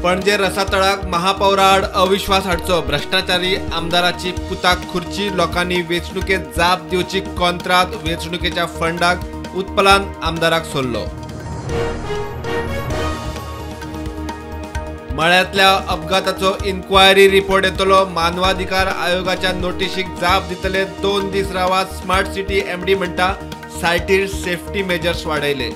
पणजे रसातळाक महापौराआड अविश्वास हाडचो भ्रष्टाचारी आमदाराची पुताक खुर्ची लोकांनी वेंचणुकेत जाप दिवची कोंत्रात वेंचणुकेच्या फंडाक उत्पलान आमदाराक सोडलो। मळ्यातल्या अपघाताचो इन्क्वायरी रिपोर्ट येतलो। मानवाधिकार आयोगाच्या नोटीशीक जाप दितले 2 दीस रावात स्मार्ट सिटी एमडी म्हणटा सायटीर सेफ्टी मेजर्स वाडयले।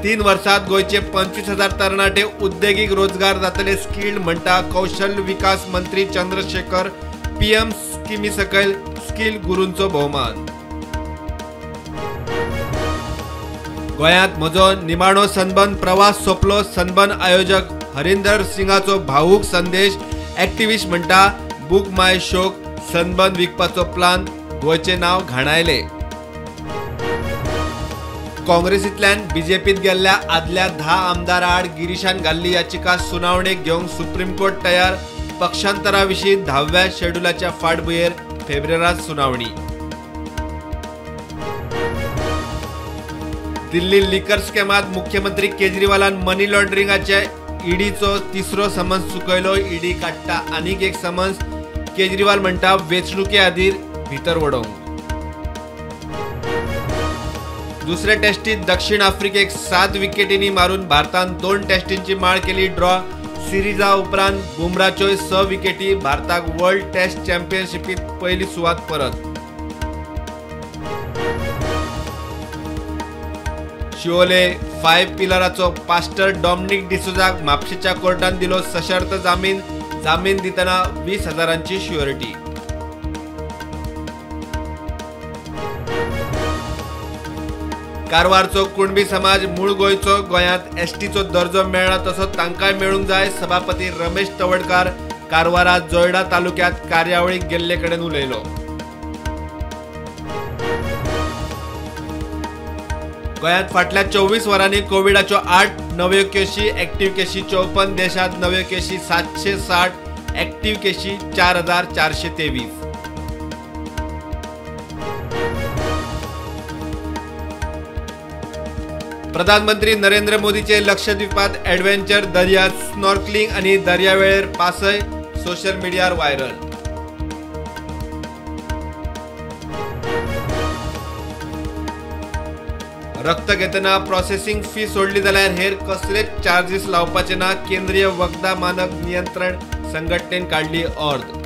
3 वर्षात गोयचे 25,000 तरणाटे उद्योगिक रोजगार जातले स्किल्ड म्हणटा कौशल्य विकास मंत्री चंद्रशेखर। पीएम स्किमी सकयल स्किल गुरूंचो भोवमान। गोंयांत म्हजो निमाणो सनबर्न प्रवास सोंपलो। सनबर्न आयोजक हरिंदर सिंगाचो भावूक संदेश। एक्टिविस्ट म्हणटा बूक माय शोक सनबर्न विकपाचो प्लान गोंयचे नाव घाणायले। काँग्रेसींतल्यान बीजेपीत गेल्ल्या आदल्या 10 आमदारां आड गिरीशान घाल्ली याचिका सुनावणेक घेवंक सुप्रीम कोर्ट तयार। पक्षांतरा विशीं 10व्या शेड्युलाच्या फाटभुंयेर फेब्रुवारांत सुनावणी। दिल्ली लिकर स्कॅमात मुख्यमंत्री केजरीवालान मनी लॉन्ड्रिंगाचे ईडीचो 3रो समन्स चुकयलो। ईडी काडटा आनीक एक समन्स। केजरीवाल म्हणटा वेंचणुके आदीर भितर वडोवंक। दुसरे टेस्टीत दक्षिण आफ्रिकेक 7 विकेटींनी मारून भारतान 2 टेस्टींची माळ केली ड्रॉ। सिरीजा उपरांत बुमराच्यो 6 विकेटी। भारताक वर्ल्ड टेस्ट चॅम्पियनशिपीत पयली सुवात परत। शिवोले 5 पिलराचो पास्टर डॉमिनिक डिसोजाक म्हापशेच्या कोर्टान दिलो सशर्त जामीन। जामीन दितना 20,000ची श्युरिटी। कारवारचो कुणबी समाज मूळ गोंयचो। गोंयांत एसटीचो दर्जो मेळना तसो तांकांय मेळूंक जाय। सभापती रमेश तवडकार कारवारात जोयडा तालुक्यांत कार्यावळीक गेल्ले कडेन उलयलो। गोंयांत फाटल्या 24 वरांनी कोविडाच्यो 8 नव्यो केशी। एक्टिव्ह केशी 54। देशांत नव्यो केशी 760। एक्टिव्ह केशी 4,423। प्रधानमंत्री नरेंद्र मोदीचे लक्षद्वीपात एडव्हेंचर दर्यांत स्नॉर्कलिंग आणि दर्यावेळेर पासय सोशल मीडियार व्हायरल। रक्त घेतना प्रोसेसिंग फी सोडली जाल्यार हेर कसलेच चार्जीस लावपाचे ना। केंद्रीय वखदा मानक नियंत्रण संघटनेन काढली अर्द।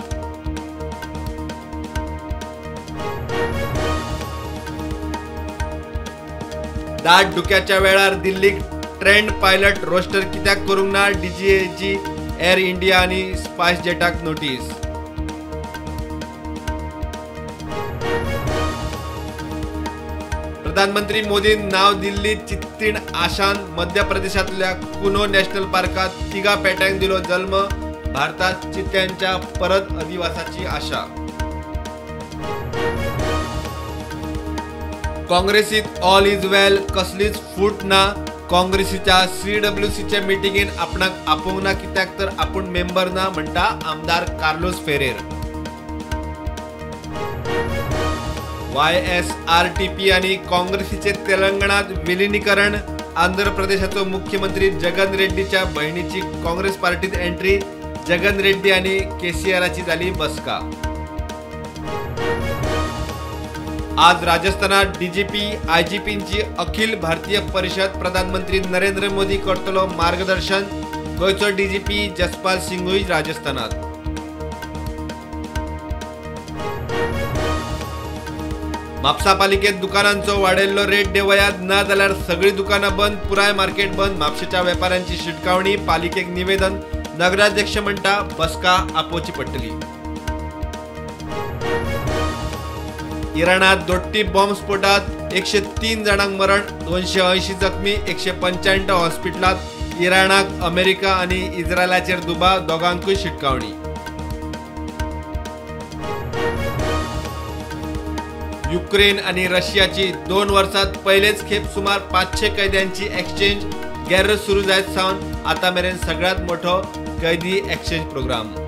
दाट धुक्याच्या वेळार दिल्लीक ट्रेंड पायलट रोस्टर कित्याक करूंक ना। डीजीएची एअर इंडिया आणि स्पायस जेटाक नोटीस। प्रधानमंत्री मोदीन नाव दिल्ली चित्तीण आशान। मध्य प्रदेशातल्या कुनो नॅशनल पार्कात 3 पेट्यांक दिलो जल्म। भारतात चित्त्यांच्या परत अधिवासाची आशा। काँग्रेसीत ऑल इज वेल कसलीच फूट ना। काँग्रेसीच्या CWCचे मिटिंगेन आपणाक आपोवंक ना कित्याक तर आपूण मेंबर ना म्हणटा आमदार कार्लोस फेरेर। YSRTP आणि काँग्रेसीचे तेलंगणात विलिनीकरण। आंध्र प्रदेशाचो मुख्यमंत्री जगन रेड्डीच्या बहिणीची काँग्रेस पार्टीत एंट्री। जगन रेड्डी आणि केसीआरची जाली बसका। आज राजस्थानात डीजीपी आयजीपींची अखिल भारतीय परिषद। प्रधानमंत्री नरेंद्र मोदी करतलो मार्गदर्शन। गोयचो डीजीपी जसपाल सिंगूय राजस्थानात। म्हापसा पालिकेत दुकानांचो वाडयल्लो रेट देवयात ना जाल्यार सगळी दुकानां बंद। पुराय मार्केट बंद। म्हापशेच्या वेपाऱ्यांची शिटकावणी। पालिकेक निवेदन। नगराध्यक्ष म्हणटा बसका आपोवची पडटली। इराणात दोट्टी बॉम्ब स्फोटात 103 जाणांक मरण। 280 जखमी। 195 हॉस्पिटलात। इराणाक अमेरिका आणि इस्रायलाचेर दुबाव। दोगांकूय शिटकावणी। युक्रेन आणि रशियाची 2 वर्षात पहिलेच खेप सुमार 500 कैद्यांची एक्सचेंज। गॅर सुरू जायत सावन आता मेरेन सगळ्यात मोठो कैदी एक्सचेंज प्रोग्राम।